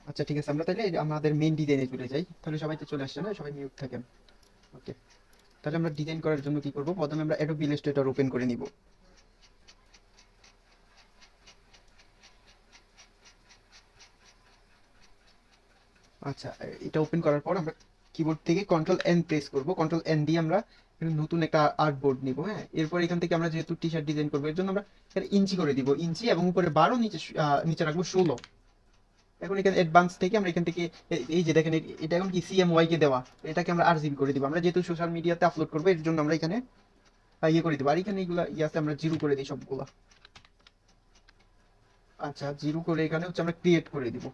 আচ্ছা ঠিক আছে, আমরা তাহলে আমাদের মেইন ডিজাইনে চলে যাই। তাহলে সবাই তো চলে আসছে না, সবাই মিউট থাকেন। ওকে, তাহলে আমরা ডিজাইন করার জন্য কি করব, প্রথমে আমরা অ্যাডোবি ইলাস্ট্রেটর ওপেন করে নিব। আচ্ছা, এটা ওপেন করার পর আমরা কিবোর্ড থেকে কন্ট্রোল এন প্রেস করব। কন্ট্রোল এন দিয়ে আমরা এখানে নতুন একটা আর্টবোর্ড নিব। হ্যাঁ, এরপর এখান থেকে আমরা যেহেতু টি শার্ট ডিজাইন করবো, এর জন্য আমরা এখানে ইঞ্চি করে দিব, ইঞ্চি, এবং উপরে 12, নিচে নিচে রাখবো 16। এখন এখানে অ্যাডভান্স থেকে আমরা এখান থেকে এই যে দেখেন, এটা এখন কি সিএমওয়াই কে দেওয়া, এটাকে আমরা আরজিবি করে দিব। আমরা যেহেতু সোশ্যাল মিডিয়াতে আপলোড করবো, এর জন্য আমরা এখানে ইয়ে করে দিব। আর এখানে এগুলা ইয়ে আছে, আমরা জিরো করে দিই সবগুলা। আচ্ছা, জিরো করে এখানে হচ্ছে আমরা ক্রিয়েট করে দিব।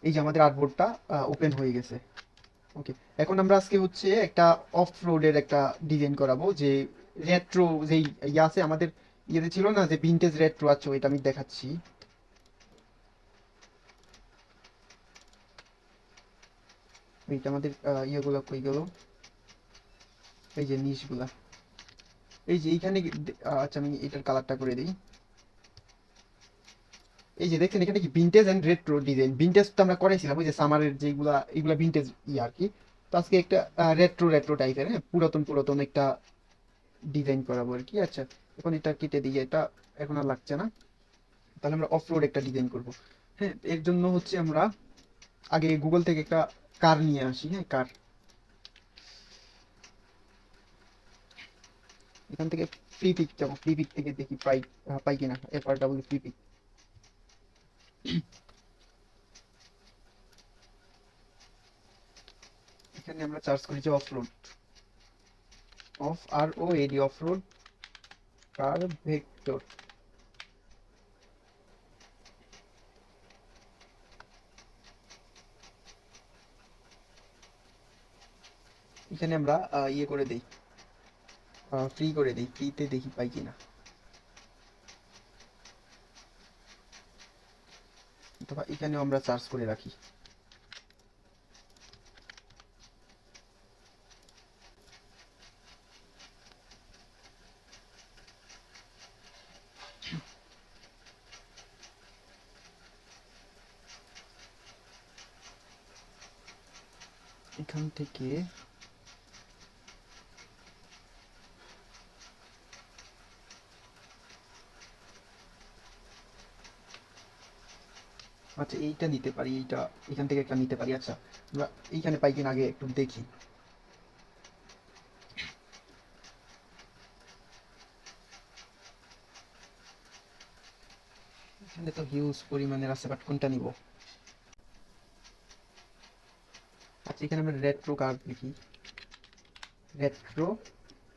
এই যে আমাদের আর্টবোর্ডটা ওপেন হয়ে গেছে। ওকে, এখন আমরা আজকে হচ্ছে একটা অফ রোডের একটা ডিজাইন করাবো, যে রেট্রো যেই ইয়ে আছে আমাদের, ইয়েতে ছিল না যে ভিনটেজ রেট্রো আছে, ওইটা আমি দেখাচ্ছি। এইটা আমাদের ইয়েগুলো কই গেল, এই যে নিচগুলা, এই যে এইখানে আচ্ছা আমি এটার কালারটা করে দিই। এই যে দেখছেন এখানে কি vintage and retro design, vintage তো আমরা করাইছিলাম ওই যে সামারের যেগুলা, এগুলা ভিনটেজ ইয়ে আর কি। তো আজকে একটা রেট্রো রেট্রো টাইপের, হ্যাঁ, পুরাতন পুরাতন একটা ডিজাইন করাবো আর কি। আচ্ছা, এখন এটা কেটে দিই, এটা এখন আর লাগছে না। তাহলে আমরা অফ রোড একটা ডিজাইন করব। হ্যাঁ, এর জন্য হচ্ছে আমরা আগে গুগল থেকে একটা কার নিয়ে আসি। হ্যাঁ, কার, এখান থেকে ফ্রি পিক যাবো, ফ্রি পিক থেকে দেখি পাই পাই কিনা, FRW ফ্রি পিক। এখানে আমরা সার্চ করি যে off road, off R O A D, off road car vector. এখানে আমরা ইয়ে করে দিই, ফ্রি করে দিই, ফ্রিতে দেখি পাই কিনা, অথবা এখানেও আমরা সার্চ করে রাখি। এখান থেকে আচ্ছা এইটা নিতে পারি, এইটা এখান থেকে একটা নিতে পারি। আচ্ছা, আমরা এইখানে পাই কিনা আগে একটু দেখি। এখানে তো হিউজ পরিমাণের আছে, বাট কোনটা নিব? আচ্ছা, এখানে আমরা রেট্রো কার লিখি, রেট্রো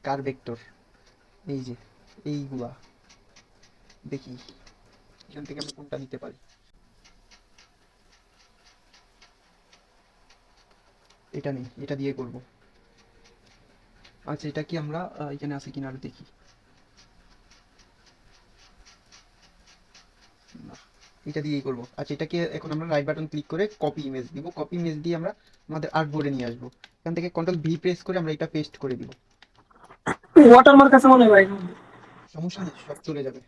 কার ভেক্টর, এই যে এইগুলা দেখি এখান থেকে আমরা কোনটা নিতে পারি। এটা নেই, এটা দিয়ে করব। আচ্ছা, এটা কি আমরা এখানে আছে কিনা আরো দেখি। না, এটা দিয়েই করব। আচ্ছা, এটাকে এখন আমরা রাইট বাটন ক্লিক করে কপি ইমেজ দিব, কপি ইমেজ দিয়ে আমরা আমাদের আর্টবোর্ডে নিয়ে আসবো। এখান থেকে কন্ট্রোল ভি প্রেস করে আমরা এটা পেস্ট করে দিব। ওয়াটারমার্ক আছে মনে হয় ভাই। সমস্যা নেই, সব চলে যাবে।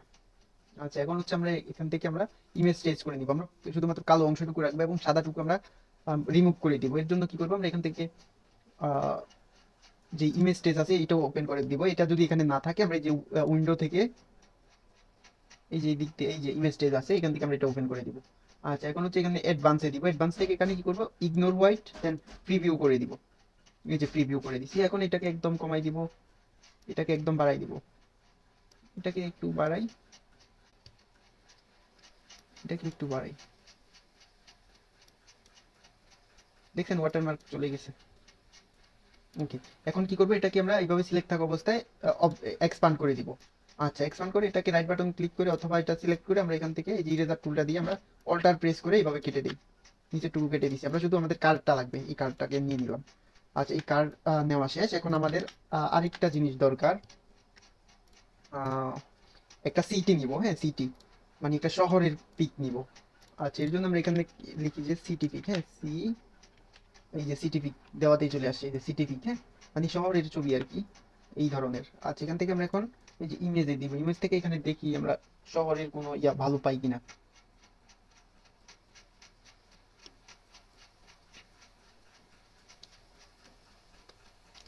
আচ্ছা, এখন হচ্ছে আমরা এখান থেকে আমরা ইমেজ চেঞ্জ করে নিব। আমরা শুধুমাত্র কালো অংশটুকু রাখবো এবং সাদাটুকু আমরা রিমুভ করে দিব। এর জন্য কি করবো, আমরা এখান থেকে আহ, যে ইমেজ স্টেজ আছে এটাও ওপেন করে দিব। এটা যদি এখানে না থাকে, আমরা এই যে উইন্ডো থেকে এই যে দিক থেকে এই যে ইমেজ স্টেজ আছে, এখান থেকে আমরা এটা ওপেন করে দিব। আচ্ছা, এখন হচ্ছে এখানে অ্যাডভান্সে দিব, অ্যাডভান্স থেকে এখানে কি করব, ইগনোর হোয়াইট, দেন প্রিভিউ করে দিব। এই যে প্রিভিউ করে দিছি। এখন এটাকে একদম কমাই দিব, এটাকে একদম বাড়াই দিব, এটাকে একটু বাড়াই, এটাকে একটু বাড়াই। দেখছেন ওয়াটারমার্ক চলে গেছে। ওকে, এখন কি করবো, এটাকে আমরা এইভাবে সিলেক্ট থাকা অবস্থায় এক্সপান্ড করে দিব। আচ্ছা, এক্সপান্ড করে এটাকে রাইট বাটন ক্লিক করে অথবা এটা সিলেক্ট করে আমরা এখান থেকে এই যে ইরেজার টুলটা দিয়ে আমরা অল্টার প্রেস করে এইভাবে কেটে দিই। নিচে টুকু কেটে দিচ্ছি, আমরা শুধু আমাদের কার্ডটা লাগবে, এই কার্ডটাকে নিয়ে নিলাম। আচ্ছা, এই কার্ড নেওয়া শেষ। এখন আমাদের আরেকটা জিনিস দরকার, আহ, একটা সিটি নিব। হ্যাঁ, সিটি মানে একটা শহরের পিক নিব। আচ্ছা, এর জন্য আমরা এখানে লিখি যে সিটি পিক। হ্যাঁ, এই যে সিটি পিক দেওয়াতেই চলে আসছে, এই যে সিটি পিক। হ্যাঁ, মানে শহরের ছবি আর কি, এই ধরনের। আচ্ছা, এখান থেকে আমরা এখন এই যে ইমেজে দিব, ইমেজ থেকে এখানে দেখি আমরা শহরের কোনো ইয়া ভালো পাই কিনা।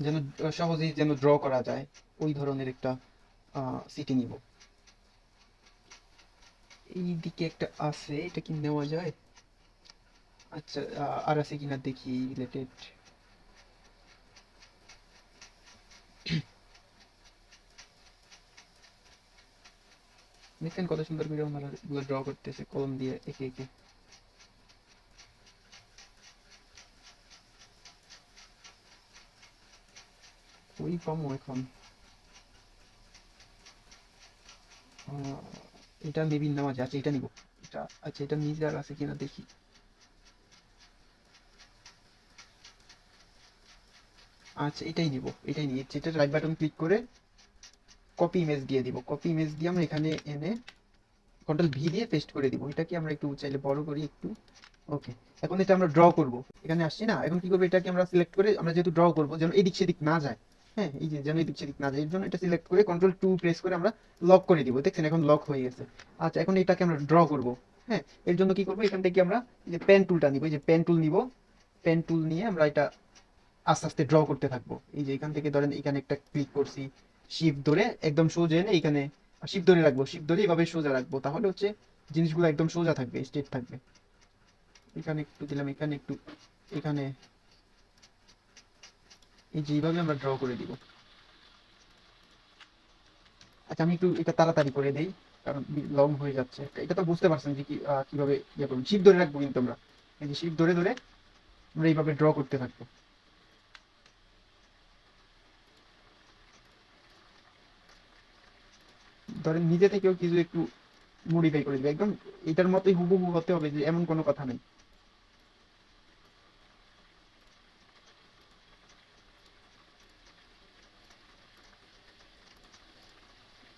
যেন সহজেই যেন ড্র করা যায় ওই ধরনের একটা সিটি নিব। এই দিকে একটা আছে, এটা কি নেওয়া যায়? আচ্ছা, আর আছে কিনা দেখি রিলেটেড। দেখেন কত সুন্দর করে ওনারা এগুলো ড্র করতেছে কলম দিয়ে এঁকে এঁকে। ওই পামো এখন। আহ, এটা মেবি নেওয়া যায়। আচ্ছা এটা নিব। এটা আচ্ছা, এটা নিচে আর আছে কিনা দেখি। আচ্ছা এটাই নিব, এটাই নিয়ে যেটা রাইট বাটন ক্লিক করে কপি ইমেজ দিয়ে দিব। কপি ইমেজ দিয়ে আমরা এখানে এনে কন্ট্রোল ভি দিয়ে পেস্ট করে দিব। এটাকে আমরা একটু চাইলে বড় করি একটু। ওকে, এখন এটা আমরা ড্র করব। এখানে আসছি না, এখন কি করবো, এটাকে আমরা সিলেক্ট করে আমরা যেহেতু ড্র করব যেন এদিক সেদিক না যায়। হ্যাঁ, এই যে যেন এদিক সেদিক না যায়, এর জন্য এটা সিলেক্ট করে কন্ট্রোল টু প্রেস করে আমরা লক করে দিব। দেখছেন এখন লক হয়ে গেছে। আচ্ছা এখন এটাকে আমরা ড্র করব। হ্যাঁ, এর জন্য কি করবো, এখান থেকে আমরা এই যে পেন টুলটা নিব, এই যে পেন টুল নিব। পেন টুল নিয়ে আমরা এটা আস্তে আস্তে ড্র করতে থাকবো। এই যে এখান থেকে ধরেন এখানে একটা ক্লিক করছি, শিফট ধরে একদম সোজা এনে এখানে শিফট ধরে রাখবো, শিফট ধরে এভাবে সোজা রাখবো, তাহলে হচ্ছে জিনিসগুলো একদম সোজা থাকবে, স্ট্রেট থাকবে। এখানে একটু দিলাম, এখানে একটু, এখানে, এই যে এইভাবে আমরা ড্র করে দিব। আচ্ছা আমি একটু এটা তাড়াতাড়ি করে দেই, কারণ লং হয়ে যাচ্ছে। এটা তো বুঝতে পারছেন যে কি কিভাবে ইয়ে করুন, শিফট ধরে রাখবো কিন্তু আমরা, এই যে শিফট ধরে ধরে আমরা এইভাবে ড্র করতে থাকবো। ধরেন নিজে থেকেও কিছু একটু মডিফাই করে দিবে, একদম এটার মতোই হুবহু হতে হবে যে এমন কোনো কথা নেই।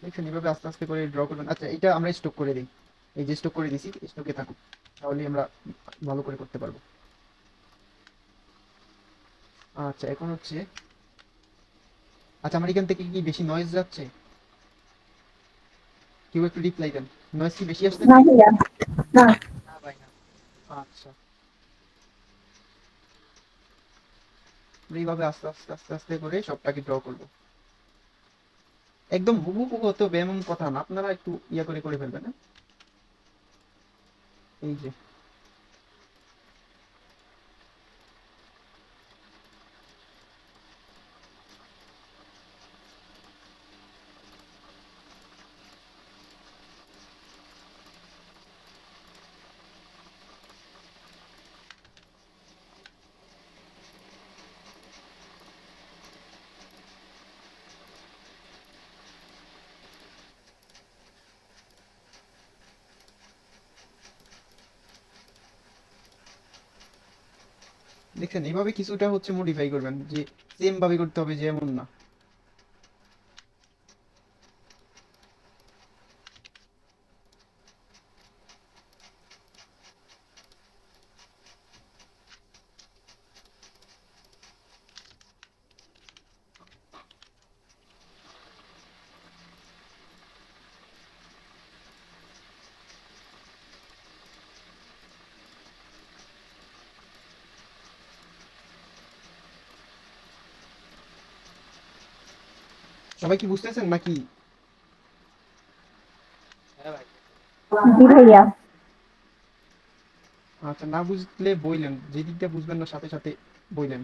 দেখছেন এভাবে আস্তে আস্তে করে ড্র করবেন। আচ্ছা এটা আমরা স্টক করে দিই, এই যে স্টক করে দিছি, স্টকে থাকুক, তাহলে আমরা ভালো করে করতে পারবো। আচ্ছা এখন হচ্ছে, আচ্ছা আমার এখান থেকে কি বেশি নয়েজ যাচ্ছে? কেউ একটু রিপ্লাই দেন, নয়েজ কি বেশি না আসতেছে? ভাইয়া, না। না ভাই না। আচ্ছা, আমরা এইভাবে আস্তে আস্তে আস্তে আস্তে করে সবটাকে ড্র করবো। একদম হুবহু হতে হবে এমন কথা না, আপনারা একটু ইয়া করে করে ফেলবেন, হ্যাঁ? এই যে দেখছেন এইভাবে কিছুটা হচ্ছে মডিফাই করবেন, যে সেম ভাবে করতে হবে যে এমন না। সবাই কি বুঝতেছেন নাকি? জি ভাইয়া। আচ্ছা না বুঝলে বললেন, যে দিকটা বুঝবেন না সাথে সাথে বললেন।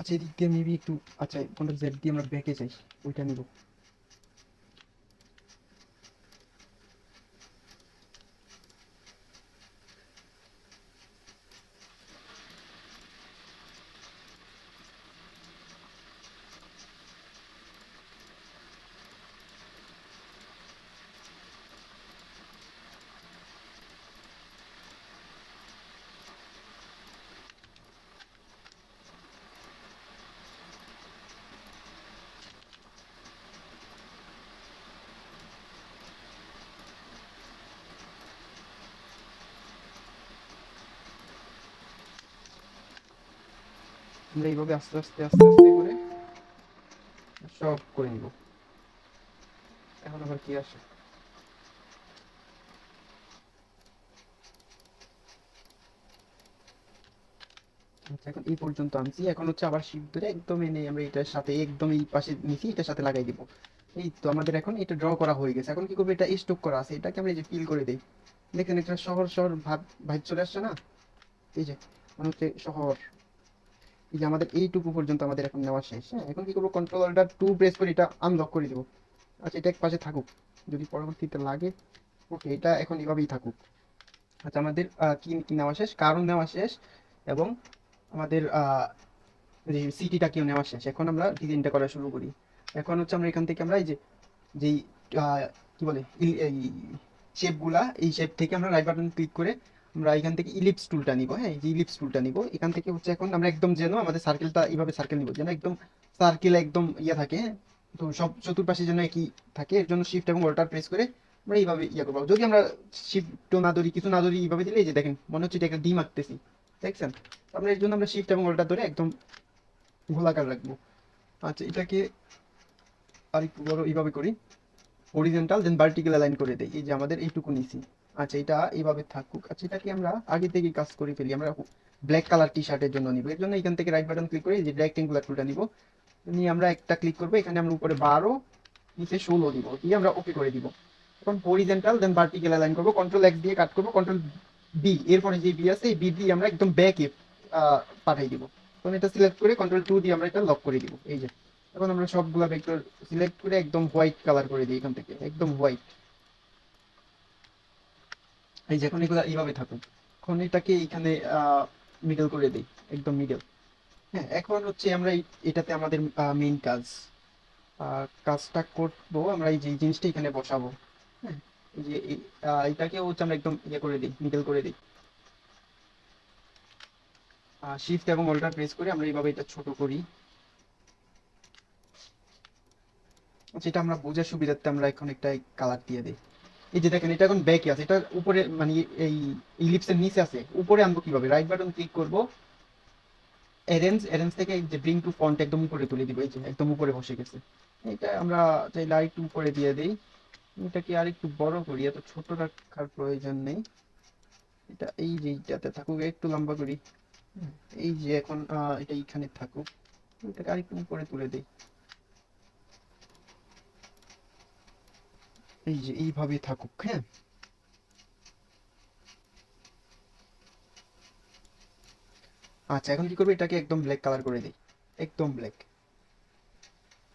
আচ্ছা এই দিক দিয়ে মেবি একটু, আচ্ছা কন্ট্রোল জেড দিয়ে আমরা ব্যাকে যাই, ওইটা নিব। আমরা এইভাবে আস্তে আস্তে আস্তে আস্তে করে সব করে নিব। এখন আবার কি আসে, আচ্ছা এখন এই পর্যন্ত আনছি, এখন হচ্ছে আবার শিফট ধরে একদম এনে আমরা এটার সাথে একদম এই পাশে নিছি, এটার সাথে লাগাই দিব। এই তো আমাদের এখন এটা ড্র করা হয়ে গেছে। এখন কি করবো, এটা স্টক করা আছে, এটাকে আমরা এই যে ফিল করে দেই। দেখেন একটা শহর শহর ভাব ভাইব চলে আসছে না? এই যে মানে হচ্ছে শহর। এই যে আমাদের এইটুকু পর্যন্ত আমাদের এখন নেওয়া শেষ। হ্যাঁ, এখন কি করবো, কন্ট্রোল অল্টার টু প্রেস করে এটা আনলক করে দিব। আচ্ছা এটা এক পাশে থাকুক, যদি পরবর্তীতে লাগে। ওকে, এটা এখন এভাবেই থাকুক। আচ্ছা আমাদের কি কি নেওয়া শেষ, কারণ নেওয়া শেষ, এবং আমাদের যে সিটিটাকেও নেওয়া শেষ। এখন আমরা ডিজাইনটা করা শুরু করি। এখন হচ্ছে আমরা এখান থেকে আমরা এই যে যেই আহ, কি বলে এই শেপগুলা, এই শেপ থেকে আমরা রাইট বাটন ক্লিক করে আমরা এখান থেকে ইলিপস টুলটা নিব। হ্যাঁ, এই যে ইলিপস টুলটা নিব, এখান থেকে হচ্ছে এখন আমরা একদম যেন আমাদের সার্কেলটা এইভাবে সার্কেল নিব, যেন একদম সার্কেল একদম ইয়ে থাকে। হ্যাঁ, তো সব চতুর্পাশে যেন একই থাকে, এর জন্য শিফট এবং অল্টার প্রেস করে আমরা এইভাবে ইয়ে করবো। যদি আমরা শিফট না ধরি, কিছু না ধরি, এইভাবে দিলে এই যে দেখেন মনে হচ্ছে এটা একটা ডিম আঁকতেছি, দেখছেন? আমরা এর জন্য আমরা শিফট এবং অল্টার ধরে একদম গোলাকার রাখবো। আচ্ছা এটাকে আরেকটু বড় এইভাবে করি, হরিজন্টাল দেন ভার্টিক্যাল অ্যালাইন করে দেই। এই যে আমাদের এইটুকু নিছি। আচ্ছা এটা এইভাবে থাকুক। আচ্ছা এটাকে আমরা আগে থেকেই কাজ করে ফেলি। আমরা ব্ল্যাক কালার টি শার্টের জন্য নিব, এর জন্য এখান থেকে রাইট বাটন ক্লিক করে এই যে রেক্টেঙ্গুলার টুলটা নিব, নিয়ে আমরা একটা ক্লিক করবো, এখানে আমরা উপরে 12 নিচে 16 দিব, দিয়ে আমরা ওকে করে দিব। এখন হরিজন্টাল দেন ভার্টিক্যাল অ্যালাইন করবো, কন্ট্রোল এক্স দিয়ে কাট করবো, কন্ট্রোল বি, এরপরে যে বি আছে এই বি দিয়ে আমরা একদম ব্যাকে পাঠিয়ে দিব। তখন এটা সিলেক্ট করে কন্ট্রোল 2 দিয়ে আমরা এটা লক করে দিব। এই যে এখন আমরা সবগুলা ভেক্টর সিলেক্ট করে একদম হোয়াইট কালার করে দিই, এখান থেকে একদম হোয়াইট। এই যে এখন এগুলো এইভাবে থাকুক। এখন এটাকে এইখানে মিডল করে দিই, একদম মিডল। হ্যাঁ, এখন হচ্ছে আমরা এটাতে আমাদের মেইন কাজ, কাজটা করবো আমরা এই যে এই জিনিসটা এখানে বসাবো। হ্যাঁ, এই যে এটাকে হচ্ছে আমরা একদম ইয়ে করে দিই, মিডল করে দিই। শিফট এবং অল্টার প্রেস করে আমরা এইভাবে এটা ছোট করি। যেটা আমরা বোঝার সুবিধার্থে আমরা এখন একটা কালার দিয়ে দিই। এই যে দেখেন এটা এখন ব্যাকে আছে, এটা উপরে মানে এই ইলিপসের নিচে আছে, উপরে আনবো কিভাবে, রাইট বাটন ক্লিক করব, অ্যারেঞ্জ, অ্যারেঞ্জ থেকে এই যে ব্রিং টু ফন্ট একদম উপরে তুলে দিব। এই যে একদম উপরে বসে গেছে। এটা আমরা চাইলে আরেকটু উপরে দিয়ে দিই, এটাকে আরেকটু বড় করি, এত ছোট রাখার প্রয়োজন নেই। এটা এই যে এইটাতে থাকুক, একটু লম্বা করি। এই যে এখন এটা এইখানে থাকুক, এটাকে আরেকটু উপরে তুলে দিই। এই যে এইভাবে থাকুক। হ্যাঁ, আচ্ছা এখন কি করবো, এটাকে একদম ব্ল্যাক কালার করে দিই, একদম ব্ল্যাক।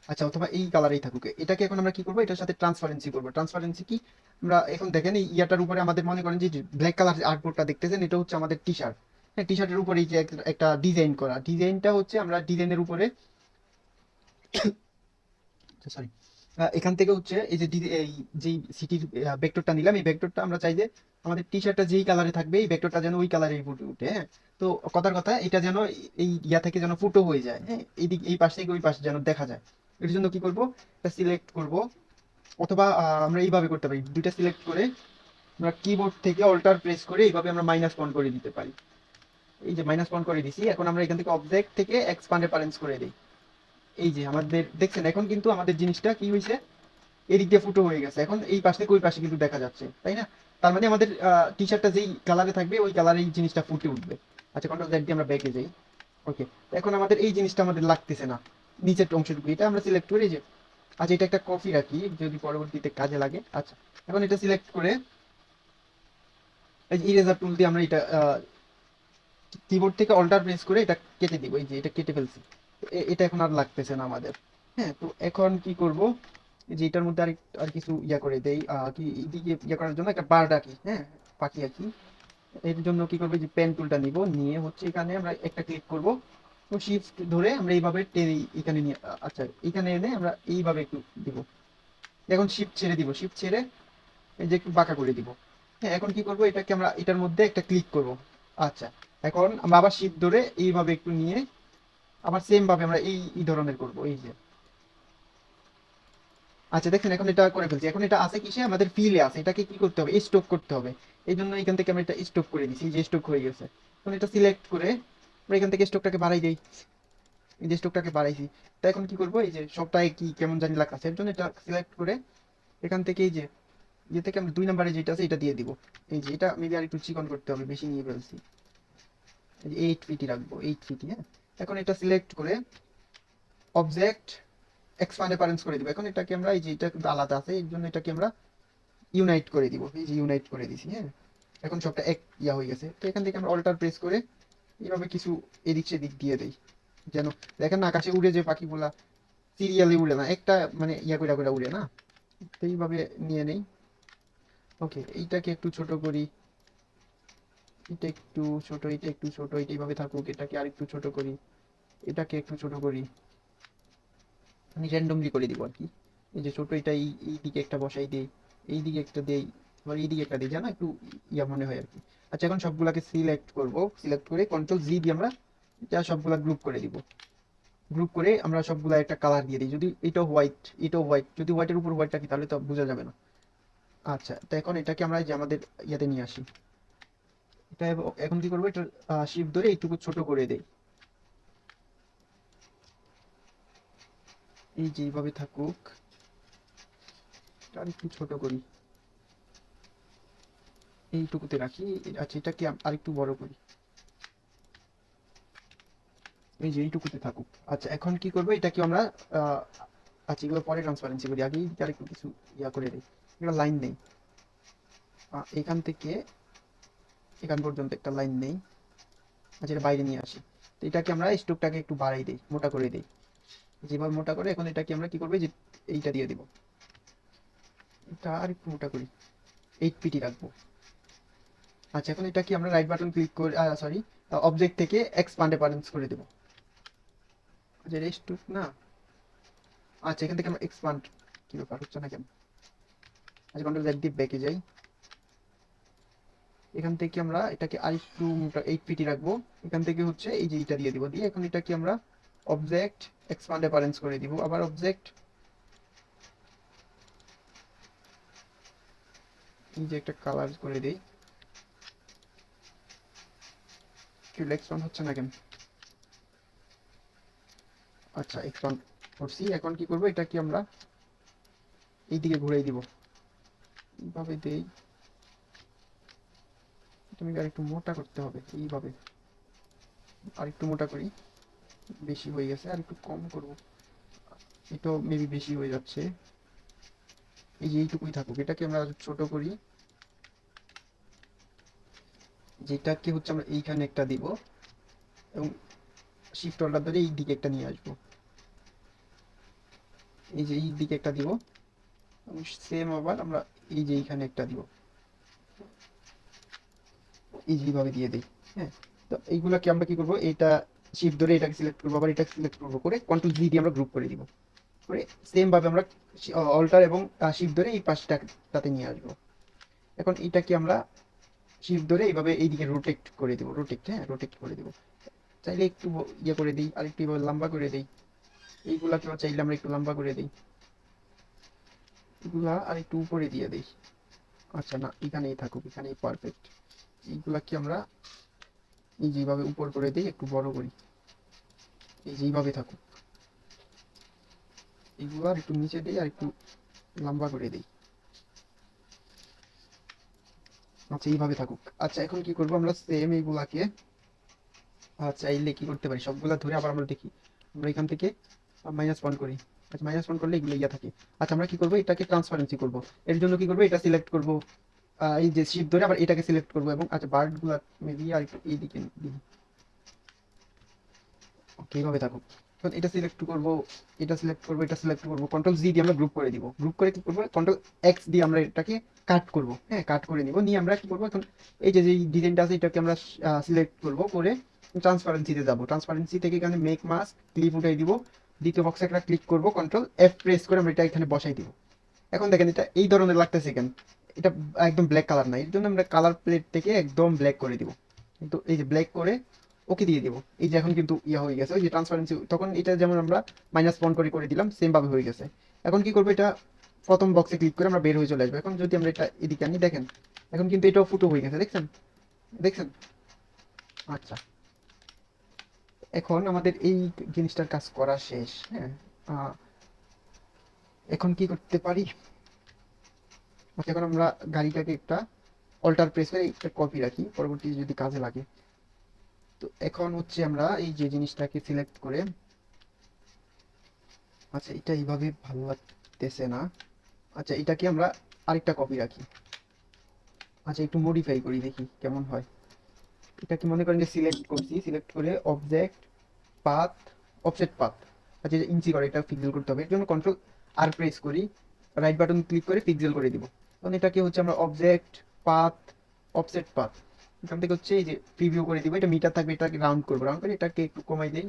আচ্ছা অথবা এই কালারেই থাকুক। এটাকে এখন আমরা কি করবো, এটার সাথে ট্রান্সপারেন্সি করবো। ট্রান্সপারেন্সি কি, আমরা এখন দেখেন এই ইয়াটার উপরে আমাদের মনে করেন যে ব্ল্যাক কালার আর্টবোর্ডটা দেখতেছেন, এটা হচ্ছে আমাদের টি শার্ট। হ্যাঁ, টি শার্টের উপরে এই যে একটা ডিজাইন করা, ডিজাইনটা হচ্ছে আমরা ডিজাইনের উপরে সরি এখান থেকে হচ্ছে এই যে এই যেই সিটির ভেক্টরটা নিলাম, এই ভেক্টরটা আমরা চাই যে আমাদের টি শার্টটা যেই কালারে থাকবে এই ভেক্টরটা যেন ওই কালারে ফুটে উঠে। হ্যাঁ, তো কথার কথা এটা যেন এই ইয়া থেকে যেন ফুটো হয়ে যায়। হ্যাঁ, এইদিক এই পাশ থেকে ওই পাশে যেন দেখা যায়। এর জন্য কি করব, এটা সিলেক্ট করব, অথবা আমরা এইভাবে করতে পারি, দুইটা সিলেক্ট করে আমরা কিবোর্ড থেকে অল্টার প্রেস করে এইভাবে আমরা মাইনাস পয়েন্ট করে দিতে পারি। এই যে মাইনাস পয়েন্ট করে দিছি, এখন আমরা এখান থেকে অবজেক্ট থেকে এক্সপান্ড অ্যাপারেন্স করে দিই। এই যে আমাদের দেখছেন এখন কিন্তু আমাদের জিনিসটা কি হয়েছে, এদিক দিয়ে ফুটো হয়ে গেছে। এখন এই পাশ থেকে ওই পাশে কিন্তু দেখা যাচ্ছে, তাই না? তার মানে আমাদের টি শার্টটা যেই কালারে থাকবে ওই কালারে এই জিনিসটা ফুটে উঠবে। আচ্ছা কন্ট্রোল জেড দিয়ে আমরা ব্যাকে যাই। ওকে, এখন আমাদের এই জিনিসটা আমাদের লাগতেছে না, নিচের অংশটুকু এটা আমরা সিলেক্ট করে এই যে, আচ্ছা এটা একটা কপি রাখি যদি পরবর্তীতে কাজে লাগে। আচ্ছা এখন এটা সিলেক্ট করে এই যে ইরেজার টুল দিয়ে আমরা এটা কিবোর্ড থেকে অল্টার প্রেস করে এটা কেটে দিব। এই যে এটা কেটে ফেলছি, এটা এখন আর লাগতেছে না আমাদের। হ্যাঁ, তো এখন কি করব, যে এটার মধ্যে আর কিছু ইয়া করে দেই, কি এদিকে ইয়া করার জন্য একটা বার ডাকি। হ্যাঁ, পাখি আঁকি। এর জন্য কি করবো, যে পেন টুলটা নিব, নিয়ে হচ্ছে এখানে আমরা একটা ক্লিক করব, তো শিফট ধরে আমরা এইভাবে টেনে এখানে নিয়ে আচ্ছা এখানে এনে আমরা এইভাবে একটু দিব। এখন শিফট ছেড়ে দিব, শিফট ছেড়ে এই যে একটু বাঁকা করে দিব। হ্যাঁ, এখন কি করব, এটাকে আমরা এটার মধ্যে একটা ক্লিক করব। আচ্ছা এখন আমরা আবার শিফট ধরে এইভাবে একটু নিয়ে আবার সেম ভাবে আমরা এই ধরনের করব। এই যে আচ্ছা দেখেন এখন এটা করে ফেলছি। এখন এটা আছে কিসে, আমাদের ফিলে আছে, এটাকে কি করতে হবে, স্টক করতে হবে। এই জন্য এখান থেকে আমরা এটা স্টক করে দিছি, এই যে স্টক হয়ে গেছে। এখন এটা সিলেক্ট করে আমরা এখান থেকে স্টকটাকে বাড়াই দিই। এই যে স্ট্রোকটাকে বাড়াইছি। তো এখন কি করবো, এই যে সবটাই কি কেমন জানি লাগতেছে, এর জন্য এটা সিলেক্ট করে এখান থেকে এই যে ইয়ে থেকে আমরা 2 নম্বরে যেটা আছে এটা দিয়ে দিব। এই যে এটা মেবি আর একটু চিকন করতে হবে, বেশি নিয়ে ফেলছি। এই যে 8 ফিটই রাখবো, 8 ফিটই। হ্যাঁ, এখন এটা সিলেক্ট করে অবজেক্ট এক্সপান্ড অ্যাপারেন্স করে দিব। এখন এটাকে আমরা এই যে এটা কিন্তু আলাদা আছে, এর জন্য এটাকে আমরা ইউনাইট করে দিব। এই যে ইউনাইট করে দিছি। হ্যাঁ, এখন সবটা এক ইয়া হয়ে গেছে। তো এখান থেকে আমরা অল্টার প্রেস করে এইভাবে কিছু এদিক সেদিক দিয়ে দেই, যেন দেখেন না আকাশে উড়ে যে পাখিগুলা সিরিয়ালি উড়ে না, একটা মানে ইয়া করে করে উড়ে না। তো এইভাবে নিয়ে নেই। ওকে, এইটাকে একটু ছোট করি, এটা একটু ছোট, এটা একটু ছোট, এটা এইভাবে থাকুক। এটাকে আর একটু ছোট করি, এটাকে একটু ছোট করি, আমি র্যান্ডমলি করে দিব আর কি। এই যে ছোট এটা এই দিকে একটা বসাই দেই, এই দিকে একটা দেই, আবার এই দিকে একটা দিই, যেন একটু ইয়া মনে হয় আর কি। আচ্ছা, এখন সবগুলাকে সিলেক্ট করব, সিলেক্ট করে কন্ট্রোল জি দিয়ে আমরা এটা সবগুলা গ্রুপ করে দিব। গ্রুপ করে আমরা সবগুলা একটা কালার দিয়ে দিই। যদি এটা হোয়াইট, এটাও হোয়াইট, যদি হোয়াইটের উপর হোয়াইট রাখি তাহলে তো বোঝা যাবে না। আচ্ছা, তো এখন এটাকে আমরা এই যে আমাদের ইয়াতে নিয়ে আসি। এটা এখন কি করবো, এটা শিফট ধরে এইটুকু ছোট করে দেই। এই যে এইভাবে থাকুক, আর একটু ছোট করি, এইটুকুতে রাখি। আচ্ছা, এটাকে আরেকটু বড় করি, এই যে এইটুকুতে থাকুক। আচ্ছা, এখন কি করবো, এটাকে আমরা আহ, আচ্ছা এগুলো পরে ট্রান্সপারেন্সি করি, আগেই আরেকটু কিছু ইয়া করে দিই। একটা লাইন নেই, এখান থেকে এখান পর্যন্ত একটা লাইন নেই। আচ্ছা, এটা বাইরে নিয়ে আসি। তো এটাকে আমরা স্ট্রোকটাকে একটু বাড়াই দিই, মোটা করে দিই। যেভাবে মোটা করে এখন এটাকে আমরা কি করবো, যে এইটা দিয়ে দিব। এটা আর একটু মোটা করি, 8 পিটি রাখবো। আচ্ছা, এখন এটা কি আমরা রাইট বাটন ক্লিক করে সরি অবজেক্ট থেকে এক্সপান্ড অ্যাপারেন্স করে দেবো। আচ্ছা, রেস্ট না। আচ্ছা, এখান থেকে আমরা এক্সপান্ড, কি ব্যাপার হচ্ছে না কেন। আচ্ছা, কন্ট্রোল জেড দিয়ে ব্যাকে যাই। এখান থেকে আমরা এটাকে আরেকটু মোটা 8 পিটি রাখবো। এখান থেকে হচ্ছে এই যে এটা দিয়ে দিব, দিয়ে এখন এটাকে আমরা অবজেক্ট এক্সপান্ড অ্যাপারেন্স করে দিব। আবার অবজেক্ট, এই যে একটা কালার করে দেই। কি এক্সপান্ড হচ্ছে না কেন। আচ্ছা, এক্সপান্ড করছি। এখন কি করবো, এটা কি আমরা এইদিকে ঘুরাই দিব, এইভাবে দেই। তুমি আর একটু মোটা করতে হবে, এইভাবে আর একটু মোটা করি। বেশি হয়ে গেছে, আর একটু কম করব। এটাও মেবি বেশি হয়ে যাচ্ছে। এই যে এইটুকুই থাকুক, এটাকে আমরা ছোট করি। যেটাকে হচ্ছে আমরা এইখানে একটা দিব, এবং শিফট অল্টার ধরে এই দিকে একটা নিয়ে আসবো। এই যে এই দিকে একটা দিব, এবং সেম আবার আমরা এই যে এইখানে একটা দিব, এই যে এইভাবে দিয়ে দিই। হ্যাঁ, তো এইগুলাকে আমরা কি করবো, এটা শিফট ধরে এটাকে সিলেক্ট করবো, আবার এটাকে সিলেক্ট করবো, করে কন্ট্রোল জি দিয়ে আমরা গ্রুপ করে দিব। করে সেম ভাবে আমরা অল্টার এবং শিফট ধরে এই পাশটাতে নিয়ে আসবো। এখন এটাকে আমরা শিফট ধরে এইভাবে এইদিকে রোটেট করে দেবো, রোটেট, হ্যাঁ রোটেট করে দেবো। চাইলে একটু ইয়ে করে দিই, আর একটু এইভাবে লম্বা করে দিই। এইগুলাকেও চাইলে আমরা একটু লম্বা করে দিই, এগুলা আর একটু উপরে দিয়ে দিই। আচ্ছা না, এখানেই থাকুক, এখানেই পারফেক্ট। এইগুলাকে আমরা এই যেভাবে উপর করে দিই, একটু বড় করি, এই যেভাবে থাকুক। এইগুলো আর একটু নিচে দিই, আর একটু লম্বা করে দিই। আচ্ছা, এইভাবে থাকুক। আচ্ছা, এখন কি করবো, আমরা সেম এইগুলাকে চাইলে কি করতে পারি, সবগুলা ধরে আবার আমরা দেখি। আমরা এখান থেকে -1 করি। আচ্ছা, -1 করলে এগুলো ইয়া থাকে। আচ্ছা, আমরা কি করবো, এটাকে ট্রান্সপারেন্সি করব। এর জন্য কি করবো, এটা সিলেক্ট করব, এই যে শিফট ধরে আবার এটাকে সিলেক্ট করব, এবং আচ্ছা বার্ড গুলা মেবি আর একটু এইদিকে দিই। ওকে, এইভাবে থাকুক। এখন এটা সিলেক্ট করব, এটা সিলেক্ট করব, এটা সিলেক্ট করব, কন্ট্রোল জি দিয়ে আমরা গ্রুপ করে দিব। গ্রুপ করে কি করব, কন্ট্রোল এক্স দিয়ে আমরা এটাকে কাট করব। হ্যাঁ, কাট করে নিব, নিয়ে আমরা কি করব, এখন এই যে যে ডিজাইনটা আছে এটাকে আমরা সিলেক্ট করব, করে ট্রান্সপারেন্সিতে যাব। ট্রান্সপারেন্সি থেকে এখানে মেক মাস্ক ক্লিপ উঠাই দিব। দ্বিতীয় বক্সে একটা ক্লিক করব, কন্ট্রোল এফ প্রেস করে আমরা এটা এখানে বসাই দিব। এখন দেখেন এটা এই ধরনের লাগতেছে কেন, এটা একদম ব্ল্যাক কালার না, এর জন্য আমরা কালার প্লেট থেকে একদম ব্ল্যাক করে দিব। কিন্তু এই যে ব্ল্যাক করে ওকে দিয়ে দিব। এই যে এখন কিন্তু ইয়া হয়ে গেছে, ওই যে ট্রান্সপারেন্সি, তখন এটা যেমন আমরা -1 করে করে দিলাম, সেম ভাবে হয়ে গেছে। এখন কি করবো, এটা প্রথম বক্সে ক্লিক করে আমরা বের হয়ে চলে আসবো। এখন যদি আমরা এটা এদিকে আনি, দেখেন এখন কিন্তু এটাও ফুটো হয়ে গেছে, দেখছেন দেখছেন। আচ্ছা, এখন আমাদের এই জিনিসটার কাজ করা শেষ। হ্যাঁ, আহ, এখন কি করতে পারি? আচ্ছা, এখন আমরা গাড়িটাকে একটা অল্টার প্রেস করে একটা কপি রাখি, পরবর্তী যদি কাজে লাগে। তো এখন হচ্ছে আমরা এই যে জিনিসটাকে সিলেক্ট করে, আচ্ছা এটা এইভাবে ভালো লাগতেছে না, আচ্ছা এটাকে আমরা আরেকটা কপি রাখি। আচ্ছা একটু মডিফাই করি, দেখি কেমন হয়। এটাকে মনে করেন যে সিলেক্ট করছি, সিলেক্ট করে অবজেক্ট পাথ, অফসেট পাথ, আচ্ছা এটা ইঞ্চি করে, এটা পিক্সেল করতে হবে। এর জন্য কন্ট্রোল আর প্রেস করি, রাইট বাটন ক্লিক করে পিক্সেল করে দিব। তখন এটাকে হচ্ছে আমরা অবজেক্ট পাথ, অফসেট পাথ, এখান থেকে হচ্ছে এই যে প্রিভিউ করে দিব। এটা মিটার থাকবে, এটাকে রাউন্ড করবো, রাউন্ড করে এটাকে একটু কমাই দেই,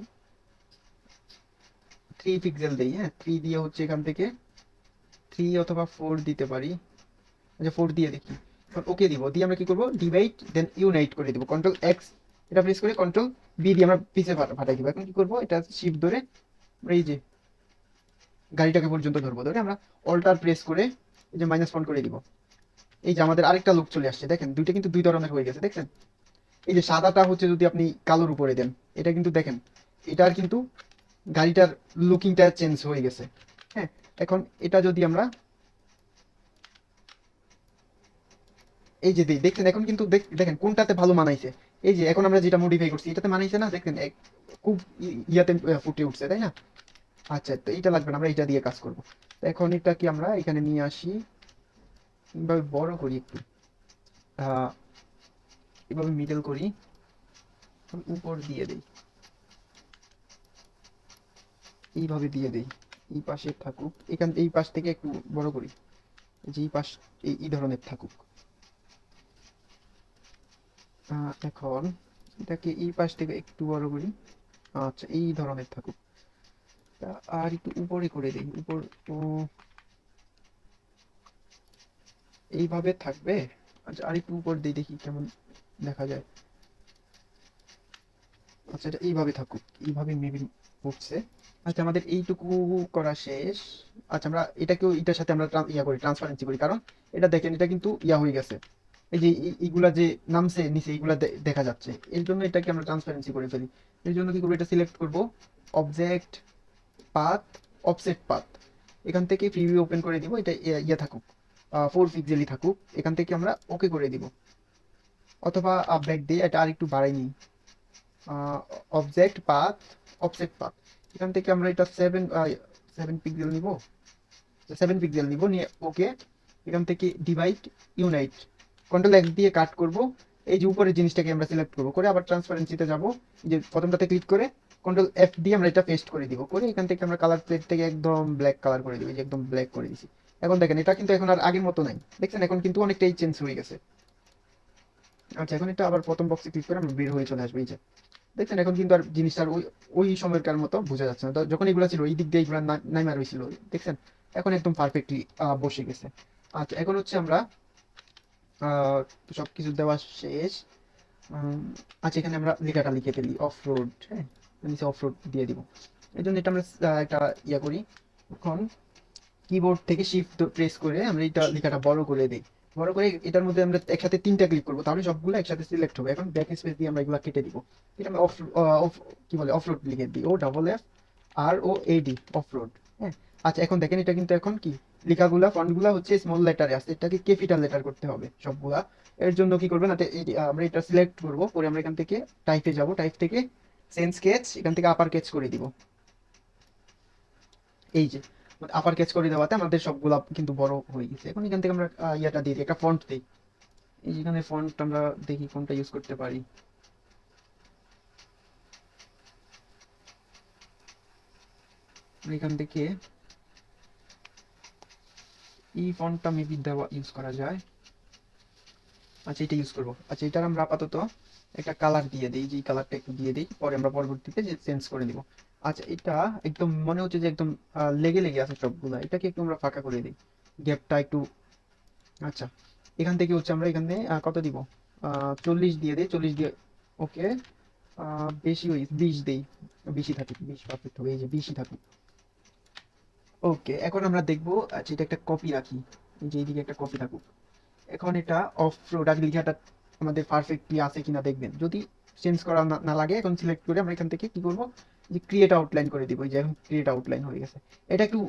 3 পিক্সেল দেই। হ্যাঁ, 3 দিয়ে হচ্ছে এখান থেকে 3 অথবা 4 দিতে পারি। আচ্ছা 4 দিয়ে দেখি। এখন ওকে দিব, দিয়ে আমরা কি করবো, ডিভাইড দেন ইউনাইট করে দিব, কন্ট্রোল এক্স এটা প্রেস করে কন্ট্রোল বি দিয়ে আমরা পিছে ফাটাই দিব। এখন কি করবো, এটা শিফট ধরে আমরা এই যে গাড়িটাকে পর্যন্ত ধরবো, ধরে আমরা অল্টার প্রেস করে এই যে মাইনাস ফন্ট করে দিব। এই যে আমাদের আরেকটা লুক চলে আসছে, দেখেন দুইটা কিন্তু দুই ধরনের হয়ে গেছে, দেখছেন? এই যে সাদাটা হচ্ছে যদি আপনি কালোর উপরে দেন, এটা কিন্তু দেখেন এটার কিন্তু গাড়িটার লুকিংটা চেঞ্জ হয়ে গেছে। হ্যাঁ, এখন এটা যদি আমরা এই যে দিই, দেখছেন এখন কিন্তু দেখেন কোনটাতে ভালো মানাইছে। এই যে এখন আমরা যেটা মডিফাই করছি এটাতে মানাইছে না, দেখেন খুব ইয়াতে ফুটে উঠছে, তাই না? আচ্ছা, তো এইটা লাগবে না, আমরা এটা দিয়ে কাজ করব। তো এখন এটা কি আমরা এখানে নিয়ে আসি, এভাবে বড় করি একটু, আহ এভাবে মিডল করি, উপর দিয়ে দেই, এইভাবে দিয়ে দেই, এই পাশে থাকুক, এই পাশ থেকে একটু বড় করি, যে এই পাশ এই ধরনের থাকুক। এখন এটাকে এই পাশ থেকে একটু বড় করি, আচ্ছা এই ধরনের থাকুক। তা আর একটু উপরে করে দেই, উপর ও এইভাবে থাকবে। আচ্ছা আর একটু উপর দিয়ে দেখি কেমন দেখা যায়। আচ্ছা এটা এইভাবে থাকুক, এইভাবে মেবি উঠছে। আচ্ছা আমাদের এইটুকু করা শেষ। আচ্ছা আমরা এটাকেও এটার সাথে আমরা ইয়া করি, ট্রান্সপারেন্সি করি, কারণ এটা দেখেন এটা কিন্তু ইয়া হয়ে গেছে, এই যে এইগুলা যে নামছে নিচে এইগুলা দেখা যাচ্ছে, এর জন্য এটাকে আমরা ট্রান্সপারেন্সি করে ফেলি। এর জন্য কি করবো, এটা সিলেক্ট করব, অবজেক্ট পাথ, অফসেট পাথ, এখান থেকে প্রিভিউ ওপেন করে দিব, এটা ইয়ে থাকুক, 4 পিক্সেলই থাকুক। এখান থেকে আমরা ওকে করে দিব, অথবা ব্যাক দিয়ে এটা আর একটু বাড়াই নিই, অবজেক্ট পাথ, অফসেট পাথ, এখান থেকে আমরা এটা 7 পিক্সেল নিব, 7 পিক্সেল নিব, নিয়ে ওকে। এখান থেকে ডিভাইড ইউনাইট, কন্ট্রোল এক্স দিয়ে কাট করব। এই যে উপরের জিনিসটাকে আমরা সিলেক্ট করব, করে আবার ট্রান্সপারেন্সিতে যাব, যে প্রথমটাতে ক্লিক করে কন্ট্রোল এফ দিয়ে আমরা এটা পেস্ট করে দিব, করে এখান থেকে আমরা কালার প্লেট থেকে একদম ব্ল্যাক কালার করে দিব, এই যে একদম ব্ল্যাক করে দিছি। এখন দেখেন এটা কিন্তু এখন আর আগের মতো নাই, দেখছেন এখন কিন্তু অনেকটাই চেঞ্জ হয়ে গেছে। আচ্ছা এখন এটা আবার প্রথম বক্সে ক্লিক করে আমরা বের হয়ে চলে আসবে, এই যে দেখছেন এখন কিন্তু আর জিনিসটা আর ওই ওই সময়কার মতো বোঝা যাচ্ছে না। তো যখন এগুলো ছিল এই দিক দিয়ে এগুলো নাইমা রয়েছিল, দেখছেন এখন একদম পারফেক্টলি বসে গেছে। আচ্ছা এখন হচ্ছে আমরা সবকিছু দেওয়া শেষ। উম, আচ্ছা এখানে আমরা লেখাটা লিখে ফেলি, অফ রোড। হ্যাঁ, নিচে অফ রোড দিয়ে দিব। এই জন্য এটা আমরা একটা ইয়া করি, এখন কিবোর্ড থেকে শিফট প্রেস করে আমরা এটা লেখাটা বড় করে দিই। বড় করে এটার মধ্যে আমরা একসাথে 3টা ক্লিক করবো, তাহলে সবগুলো একসাথে সিলেক্ট হবে। এখন ব্যাক স্পেস দিয়ে আমরা এগুলো কেটে দিব, এটা আমরা অফ অফ কি বলে অফ রোড লিখে দিই, O double F R O A D, off road. হ্যাঁ, আচ্ছা এখন দেখেন এটা কিন্তু এখন কি লেখাগুলা ফন্টগুলা হচ্ছে স্মল লেটারে আছে, এটাকে ক্যাপিটাল লেটার করতে হবে সবগুলা। এর জন্য কি করবেন, আমরা এটা সিলেক্ট করবো, করে আমরা এখান থেকে টাইপে যাব, টাইপ থেকে সেন্স স্কেচ, এখান থেকে আপার কেচ করে দিব। এই যে আপার কেচ করে দেওয়াতে আমাদের সবগুলা কিন্তু বড় হয়ে গেছে। এখন এখান থেকে আমরা ইয়াটা দিয়ে দিই, একটা ফন্ট দিই। এই যেখানে ফন্ট আমরা দেখি কোনটা ইউজ করতে পারি। এখান থেকে এই ফন্টটা মেবি দেওয়া ইউজ করা যায়। আচ্ছা এটা ইউজ করবো। আচ্ছা এটার আমরা আপাতত একটা কালার দিয়ে দিই, যে কালারটা একটু দিয়ে দিই, পরে আমরা পরবর্তীতে যে চেঞ্জ করে দিব। আচ্ছা এটা একদম মনে হচ্ছে যে একদম লেগে লেগে আছে সবগুলা, এটাকে একটু আমরা ফাঁকা করে দিই, গ্যাপটা একটু। আচ্ছা এখান থেকে হচ্ছে আমরা এখানে কত দিব, 40 দিয়ে দিই, 40 দিয়ে ওকে। বেশি ওই 20 দেই, বেশি থাকুক, 20 পারফেক্ট হবে, এই যে 20ই থাকুক। ওকে এখন আমরা দেখবো, আচ্ছা এটা একটা কপি রাখি, এই যে এইদিকে একটা কপি থাকুক। এখন এটা অফ রোড আগে লেখাটা আমাদের পারফেক্টলি আছে কিনা দেখবেন, যদি চেঞ্জ করা না লাগে, এখন সিলেক্ট করে আমরা এখান থেকে কি করব, যে ক্রিয়েট আউটলাইন করে দিব। এই যে এখন ক্রিয়েট আউটলাইন হয়ে গেছে। এটা একটু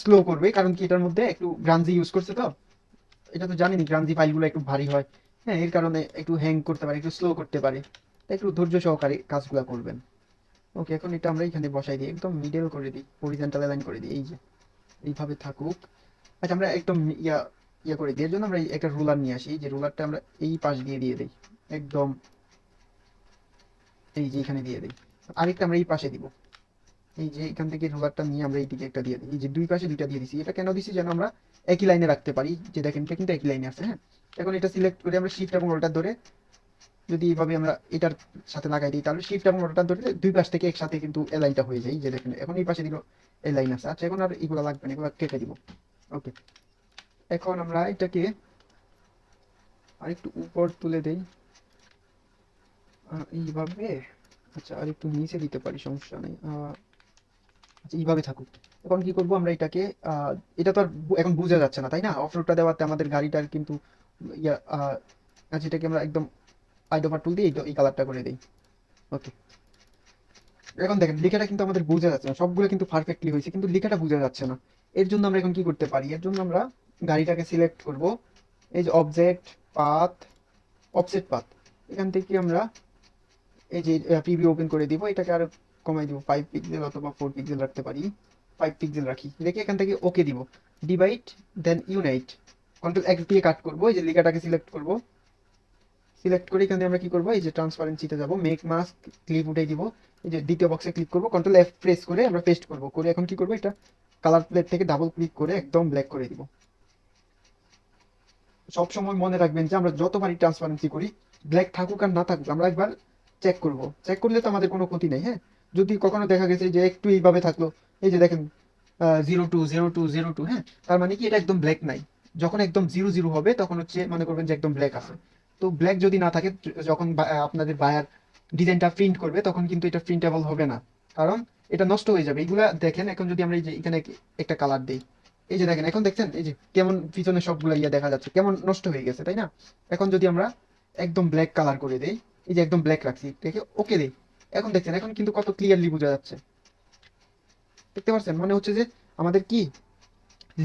স্লো করবে, কারণ কি এটার মধ্যে একটু গ্রানজি ইউজ করছে, তো এটা তো জানেনই গ্রানজি ফাইলগুলো একটু ভারী হয়। হ্যাঁ, এর কারণে একটু হ্যাং করতে পারে, একটু স্লো করতে পারে, তাই একটু ধৈর্য সহকারে কাজগুলো করবেন। ওকে, এখন এটা আমরা এখানে বসাই দিই, একদম মিডল করে দিই, হরিজন্টাল লাইন করে দিই, এই যে এইভাবে থাকুক। আচ্ছা, আমরা একদম ইয়া ইয়া করে দিই, এর জন্য আমরা একটা রুলার নিয়ে আসি, যে রুলারটা আমরা এই পাশ দিয়ে দিই একদম, এই যে এখানে দিয়ে দিই। আরেকটা আমরা এই পাশে দিব, এই যে এখান থেকে রুলারটা নিয়ে আমরা এইদিকে একটা দিয়ে দিই, এই যে দুই পাশে দুইটা দিয়ে দিছি। এটা কেন দিছি, যেন আমরা একই লাইনে রাখতে পারি, যে দেখেন এটা কিন্তু একই লাইনে আছে। হ্যাঁ, এখন এটা সিলেক্ট করে আমরা শিফট এবং রোটার ধরে যদি এইভাবে আমরা এটার সাথে লাগাই দিই, তাহলে শিফট এবং রোটার ধরে দুই পাশ থেকে একসাথে কিন্তু এই লাইনটা হয়ে যায়। এই যে দেখেন এখন এই পাশে দিল এই লাইন আছে। আচ্ছা, এখন আর এগুলো লাগবে না, এগুলো কেটে দিব। ওকে, এখন আমরা এটাকে আরেকটু উপর তুলে দেই এইভাবে। আচ্ছা, আর একটু নিচে দিতে পারি, সমস্যা নেই। আচ্ছা, এইভাবে থাকুক। এখন কি করব আমরা এটাকে, এটা তো আর এখন বোঝা যাচ্ছে না, তাই না? অফরোডটা দেওয়াতে আমাদের গাড়িটার কিন্তু ইয়া আচ্ছা, এটাকে আমরা একদম আইডোভার টুল দিয়ে এই কালারটা করে দিই। ওকে, এখন দেখেন লেখাটা কিন্তু আমাদের বোঝা যাচ্ছে না, সবগুলো কিন্তু পারফেক্টলি হয়েছে, কিন্তু লেখাটা বোঝা যাচ্ছে না। এর জন্য আমরা এখন কি করতে পারি, এর জন্য আমরা গাড়িটাকে সিলেক্ট করব, এই যে অবজেক্ট পাথ, অফসেট পাথ, এখান থেকে আমরা এই যে প্রিভিউ ওপেন করে দিব, এটাকে আরো কমাই দিব, 5 পিক্সেল অথবা 4 পিক্সেল রাখতে পারি। 5 পিক্সেল রাখি, রেখে এখান থেকে ওকে দিব। ডিভাইড দেন ইউনাইট, কন্ট্রোল এক্স দিয়ে কাট করব, এই যে লেখাটাকে সিলেক্ট করব, সিলেক্ট করে এখানে আমরা কি করব, এই যে ট্রান্সপারেন্সিতে যাব, মেক মাস্ক ক্লিপ উঠাই দিব, এই যে দ্বিতীয় বক্সে ক্লিক করব, কন্ট্রোল এফ প্রেস করে আমরা পেস্ট করব, করে এখন কি করব, এটা কালার প্লেট থেকে ডাবল ক্লিক করে একদম ব্ল্যাক করে দিব। সব সময় মনে রাখবেন যে আমরা যতবারই ট্রান্সপারেন্সি করি, ব্ল্যাক থাকুক আর না থাকুক, আমরা একবার চেক করব। চেক করলে তো আমাদের কোনো ক্ষতি নেই। হ্যাঁ, যদি কখনো দেখা গেছে যে একটু এইভাবে থাকলো, এই যে দেখেন 020202, হ্যাঁ, তার মানে কি এটা একদম ব্ল্যাক নাই। যখন একদম 00 হবে তখন হচ্ছে মনে করবেন যে একদম ব্ল্যাক আছে। তো ব্ল্যাক যদি না থাকে, যখন আপনাদের বায়ার ডিজাইনটা প্রিন্ট করবে, তখন কিন্তু এটা প্রিন্টেবল হবে না, কারণ এটা নষ্ট হয়ে যাবে। এইগুলা দেখেন, এখন যদি আমরা এই যে এখানে একটা কালার দিই, এই যে দেখেন এখন দেখছেন এই যে কেমন পিছনে সবগুলা ইয়া দেখা যাচ্ছে, কেমন নষ্ট হয়ে গেছে, তাই না? এখন যদি আমরা একদম ব্ল্যাক কালার করে দেই, এই যে একদম ব্ল্যাক রাখছি, দেখে ওকে দেই, এখন দেখছেন এখন কিন্তু কত ক্লিয়ারলি বোঝা যাচ্ছে। দেখতে পাচ্ছেন, মনে হচ্ছে যে আমাদের কি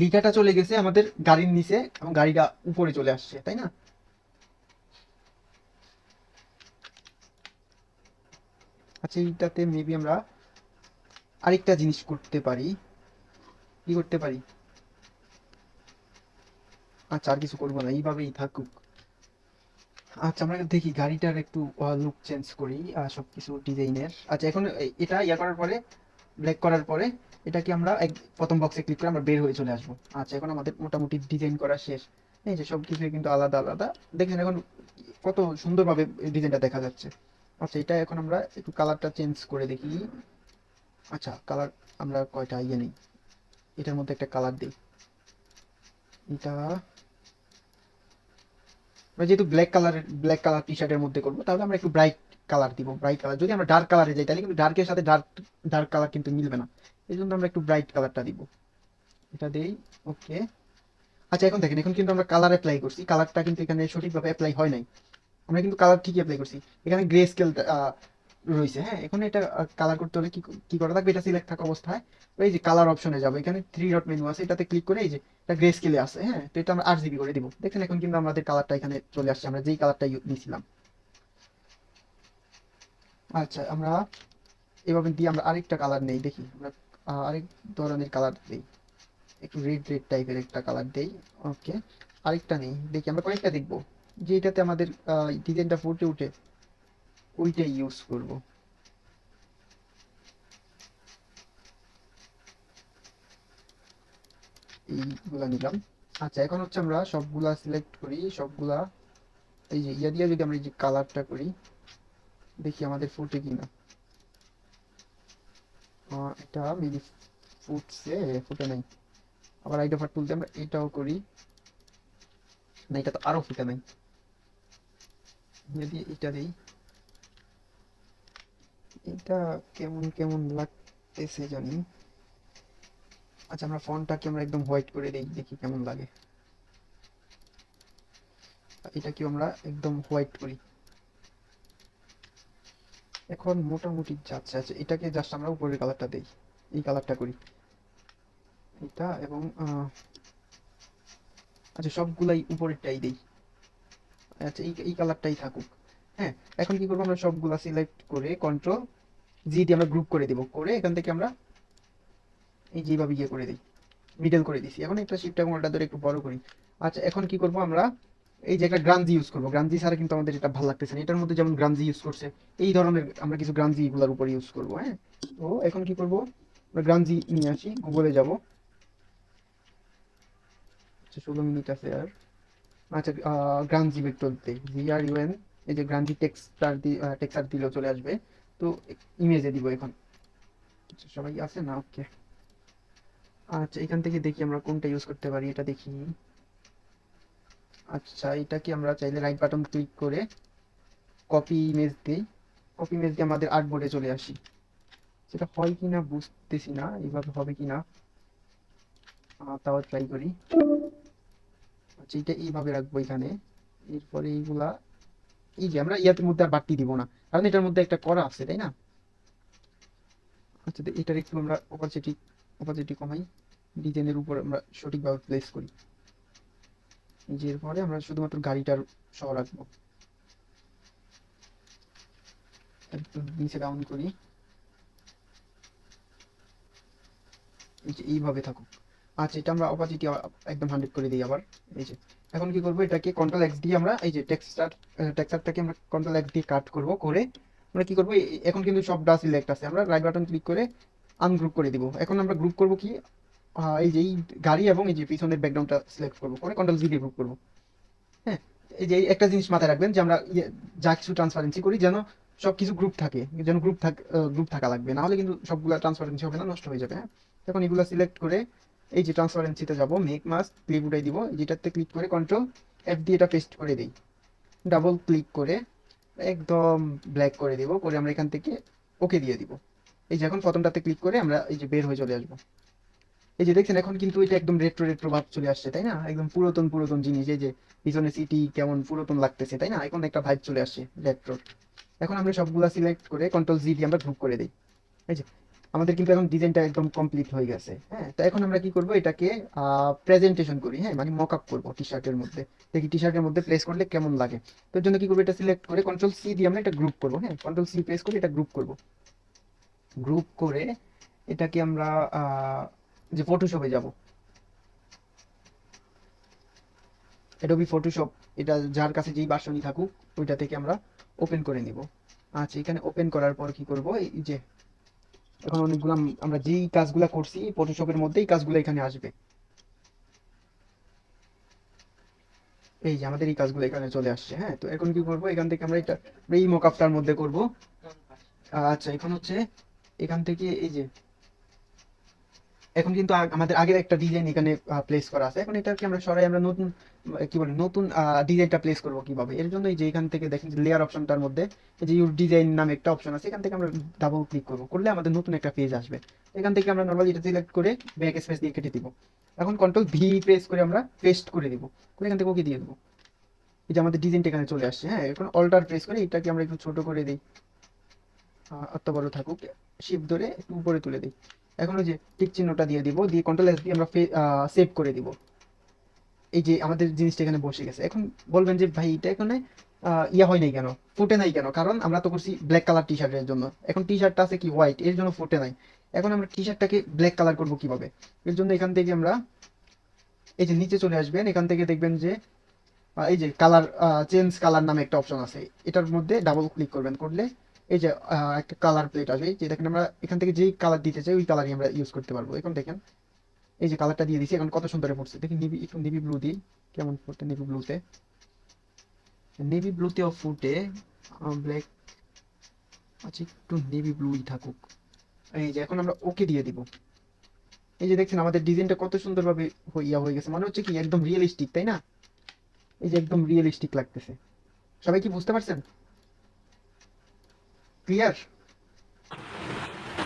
লিখাটা চলে গেছে আমাদের গাড়ির নিচে এবং গাড়িটা উপরে চলে আসছে, তাই না? আচ্ছা, এইটাতে মেবি আমরা আরেকটা জিনিস করতে পারি। কি করতে পারি? আচ্ছা, আর কিছু করবো না, এইভাবেই থাকুক। আচ্ছা, আমরা দেখি গাড়িটার একটু লুক চেঞ্জ করি, সবকিছু ডিজাইনের। আচ্ছা, এখন এটা ইয়া করার পরে, ব্ল্যাক করার পরে, এটাকে আমরা প্রথম বক্সে ক্লিক করে আমরা বের হয়ে চলে আসবো। আচ্ছা, এখন আমাদের মোটামুটি ডিজাইন করা শেষ। এই যে সব কিছুই কিন্তু আলাদা আলাদা, দেখেন এখন কত সুন্দরভাবে ডিজাইনটা দেখা যাচ্ছে। আচ্ছা, এটা এখন আমরা একটু কালারটা চেঞ্জ করে দেখি। আচ্ছা, কালার আমরা কয়টা ইয়ে নেই, এটার মধ্যে একটা কালার দিই। এটা আমরা যেহেতু ব্ল্যাক কালার টি শার্টের মধ্যে করবো, তাহলে আমরা একটু ব্রাইট কালার দিব। ব্রাইট কালার, যদি আমরা ডার্ক কালারে যাই তাহলে কিন্তু ডার্কের সাথে ডার্ক কালার কিন্তু মিলবে না, এই জন্য আমরা একটু ব্রাইট কালারটা দিব। এটা দেই। ওকে, আচ্ছা, এখন দেখেন, এখন কিন্তু আমরা কালার অ্যাপ্লাই করছি, কালারটা কিন্তু এখানে সঠিকভাবে অ্যাপ্লাই হয় নাই। আমরা কিন্তু কালার ঠিকই অ্যাপ্লাই করছি, এখানে গ্রে স্কেল রয়েছে। হ্যাঁ, এখন এটা কালার করতে হলে কি কি করা লাগবে, এটা সিলেক্ট থাকা অবস্থায় এই যে কালার অপশনে যাবো, এখানে 3 ডট মেনু আছে, এটাতে ক্লিক করে এই যে এটা গ্রে স্কেলে আছে। হ্যাঁ, তো এটা আমরা RGB করে দিব। দেখেন এখন কিন্তু আমাদের কালারটা এখানে চলে আসছে, আমরা যেই কালারটা নিয়েছিলাম। আচ্ছা, আমরা এভাবে দিয়ে আমরা আরেকটা কালার নেই, দেখি আমরা আরেক ধরনের কালার দেই, একটু রেড রেড টাইপের একটা কালার দেই। ওকে, আরেকটা নেই, দেখি আমরা কয়েকটা দেখবো, যেটাতে আমাদের ডিজাইনটা ফুটে উঠে ওইটাই ইউজ করব। এইগুলা নিলাম। আচ্ছা, এখন হচ্ছে আমরা সবগুলা সিলেক্ট করি, সবগুলা এই যে ইয়া দিয়ে যদি আমরা এই যে কালারটা করি, দেখি আমাদের ফুটে কিনা। এটা মেবি ফুটছে, ফুটে নাই। আবার আইডা ফার তুলতে আমরা এটাও করি, না এটা তো আরো ফুটে নাই। যদি এটা দিই, এটা কেমন কেমন লাগতেছে জানি। আচ্ছা, আমরা ফন্টটাকে আমরা একদম হোয়াইট করে দিই, দেখি কেমন লাগে। এটা কি আমরা একদম হোয়াইট করি, এখন মোটামুটি যাচ্ছে। আচ্ছা, এটাকে জাস্ট আমরা উপরের কালারটা দেই, এই কালারটা করি এটা, এবং আচ্ছা সবগুলাই উপরেরটাই দেই। আচ্ছা, এই কালারটাই থাকুক। হ্যাঁ, এখন কি করবো, আমরা সবগুলা সিলেক্ট করে কন্ট্রোল জি দিয়ে আমরা গ্রুপ করে দিব, করে এখান থেকে আমরা এই যেভাবে ইয়ে করে দিই, মিডল করে দিছি। এখন একটা শিফট এবং ওটা ধরে একটু বড় করি। আচ্ছা, এখন কি করব আমরা, এই যে একটা গ্রাঞ্জি ইউজ করবো। গ্রাঞ্জি ছাড়া কিন্তু আমাদের এটা ভালো লাগতেছে না। এটার মধ্যে যেমন গ্রাঞ্জি ইউজ করছে, এই ধরনের আমরা কিছু গ্রাঞ্জি এগুলোর উপর ইউজ করবো। হ্যাঁ, তো এখন কি করব, আমরা গ্রাঞ্জি নিয়ে আসি, গুগলে যাব। আচ্ছা, 16 মিনিট আছে আর। আচ্ছা, গ্রাঞ্জি ভেক্টর দিই, GRUN, এই যে গ্রাঞ্জি টেক্সচার দিলেও চলে আসবে। তো ইমেজে দিব এখন। আচ্ছা, সবাই আছে না? ওকে। আচ্ছা, এখান থেকে দেখি আমরা কোনটা ইউজ করতে পারি, এটা দেখি। আচ্ছা, এটা কি আমরা চাইলে রাইট বাটন ক্লিক করে কপি ইমেজ দিই, কপি ইমেজ দিয়ে আমাদের আর্টবোর্ডে চলে আসি। সেটা হয় কিনা বুঝতেছি না, এইভাবে হবে কিনা, তাও ট্রাই করি। আচ্ছা, এটা এইভাবে রাখবো এখানে। এরপরে এইগুলা, এই যে আমরা ইয়াতের মধ্যে আর বাড়তি দিব না, কারণ এটার মধ্যে একটা করা আছে, তাই না? আচ্ছা, তো এটার একটু আমরা অপাসিটি কমাই, ডিজাইনের উপর আমরা সঠিকভাবে প্লেস করি। এই যে এরপরে আমরা শুধুমাত্র গাড়িটার সহ রাখবো, একটু নিচে ডাউন করি, এই যে এইভাবে থাকুক। আচ্ছা, এটা আমরা অপাসিটি একদম 100 করে দিই আবার। এই যে এখন কি করবো, এটাকে কন্ট্রোল এক্স দিয়ে আমরা এই যে টেক্সচারটাকে আমরা কন্ট্রোল এক্স দিয়ে কাট করব, করে আমরা কি করবো, এখন কিন্তু সব ডা সিলেক্ট আছে, আমরা রাইট বাটন ক্লিক করে আনগ্রুপ করে দিব। এখন আমরা গ্রুপ করব কি, এই যে এই গাড়ি এবং এই যে পিছনের ব্যাকগ্রাউন্ডটা সিলেক্ট করবো, করে কন্ট্রোল জি দিয়ে গ্রুপ করবো। হ্যাঁ, এই যে একটা জিনিস মাথায় রাখবেন যে আমরা যা কিছু ট্রান্সপারেন্সি করি যেন সব কিছু গ্রুপ থাকে, যেন গ্রুপ থাকা লাগবে, না হলে কিন্তু সবগুলা ট্রান্সপারেন্সি হবে না, নষ্ট হয়ে যাবে। হ্যাঁ, এখন এগুলো সিলেক্ট করে এই যে ট্রান্সপারেন্সিতে যাব, মেক মাস্ক ক্লিপ উঠাই দিব, যেটাতে ক্লিক করে কন্ট্রোল এফ দিয়ে এটা পেস্ট করে দিই, ডাবল ক্লিক করে একদম ব্ল্যাক করে দিব, করে আমরা এখান থেকে ওকে দিয়ে দিব। এই যে এখন প্রথমটাতে ক্লিক করে আমরা এই যে বের হয়ে চলে আসবো। এই যে দেখছেন, এখন কিন্তু এটা একদম রেট্রো রেট্রো ভাব চলে আসছে, তাই না? একদম পুরাতন পুরাতন জিনিস, এই যে পিছনে সিটি কেমন পুরাতন লাগতেছে, তাই না? এখন একটা ভাইব চলে আসছে রেট্রোর। এখন আমরা সবগুলা সিলেক্ট করে কন্ট্রোল জি দিয়ে আমরা গ্রুপ করে দিই। এই যে আমাদের কিন্তু এখন ডিজাইনটা একদম কমপ্লিট হয়ে গেছে। হ্যাঁ, তো এখন আমরা কি করব, এটাকে প্রেজেন্টেশন করি। হ্যাঁ, মানে মক আপ করবো টি শার্টের মধ্যে, দেখি টি শার্টের মধ্যে প্লেস করলে কেমন লাগে। তো এর জন্য কি করবো, এটা সিলেক্ট করে কন্ট্রোল সি দিয়ে আমরা এটা গ্রুপ করবো। হ্যাঁ, কন্ট্রোল সি প্রেস করে এটা গ্রুপ করব। গ্রুপ করে এটাকে আমরা যে ফটোশপে যাব, অ্যাডোবি ফটোশপ, এটা যার কাছে যেই ভার্সনই থাকুক ওইটা থেকে আমরা ওপেন করে নিব। আচ্ছা, এখানে ওপেন করার পর কি করব, এই যে এখন অনেকগুলো আমরা যেই কাজগুলো করছি ফটোশপের মধ্যে, এই কাজগুলো এখানে আসবে। এই যে আমাদের এই কাজগুলো এখানে চলে আসছে। হ্যাঁ, তো এখন কি করব, এখান থেকে আমরা এটা এই মকআপটার মধ্যে করব। আচ্ছা, এখন হচ্ছে এখান থেকে এই যে এখন কিন্তু আমাদের আগের একটা ডিজাইন এখানে প্লেস করা আছে। এখন এটাকে আমরা সরাই, আমরা নতুন কি বলে নতুন ডিজাইনটা প্লেস করব কিভাবে, এর জন্য এই যে এখান থেকে দেখেন যে লেয়ার অপশনটার মধ্যে এই যে ইউর ডিজাইন নামে একটা অপশন আছে, এখান থেকে আমরা ডাবল ক্লিক করব, করলে আমাদের নতুন একটা পেজ আসবে। এখান থেকে আমরা নরমালি এটা সিলেক্ট করে ব্যাক স্পেস দিয়ে কেটে দিব। এখন কন্ট্রোল ভি প্রেস করে আমরা পেস্ট করে দিব, করে এখান থেকে ওকে দিয়ে দেবো। এই যে আমাদের ডিজাইনটা এখানে চলে আসছে। হ্যাঁ, এখন অল্টার প্রেস করে এটাকে আমরা একটু ছোট করে দিই, অত বড় থাকুক, শিফট ধরে একটু উপরে তুলে দিই। এখন ওই যে টিক চিহ্নটা দিয়ে দিব, দিয়ে কন্ট্রোল এস দিয়ে আমরা সেভ করে দিব। এই যে আমাদের জিনিসটা এখানে বসে গেছে। এখন বলবেন যে ভাই এটা এখানে ইয়া হয় নাই কেন, ফুটে নাই কেন? কারণ আমরা তো করছি ব্ল্যাক কালার টি শার্টের জন্য, এখন টি শার্টটা আছে কি হোয়াইট, এর জন্য ফুটে নাই। এখন আমরা টি শার্টটাকে ব্ল্যাক কালার করবো কিভাবে, এর জন্য এখান থেকে আমরা এই যে নিচে চলে আসবেন, এখান থেকে দেখবেন যে এই যে কালার চেঞ্জ কালার নামে একটা অপশন আছে, এটার মধ্যে ডাবল ক্লিক করবেন, করলে এই যে একটা কালার প্লেট আসবে, যে দেখেন আমরা এখান থেকে যেই কালার দিতে চাই ওই কালারই আমরা ইউজ করতে পারবো। এখন দেখেন এই যে কালারটা দিয়ে দিছি, এখন কত সুন্দর ফুটছে দেখি। নেভি, একটু নেভি ব্লু দিই, কেমন ফুটে নেভি ব্লুতে, নেভি ব্লুতেও ফুটে, ব্ল্যাক, আচ্ছা একটু নেভি ব্লুই থাকুক। এই যে এখন আমরা ওকে দিয়ে দিব। এই যে দেখছেন আমাদের ডিজাইনটা কত সুন্দরভাবে হয়ে গেছে, মনে হচ্ছে কি একদম রিয়েলিস্টিক, তাই না? এই যে একদম রিয়েলিস্টিক লাগতেছে। সবাই কি বুঝতে পারছেন? ক্লিয়ার?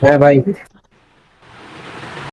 হ্যাঁ ভাই।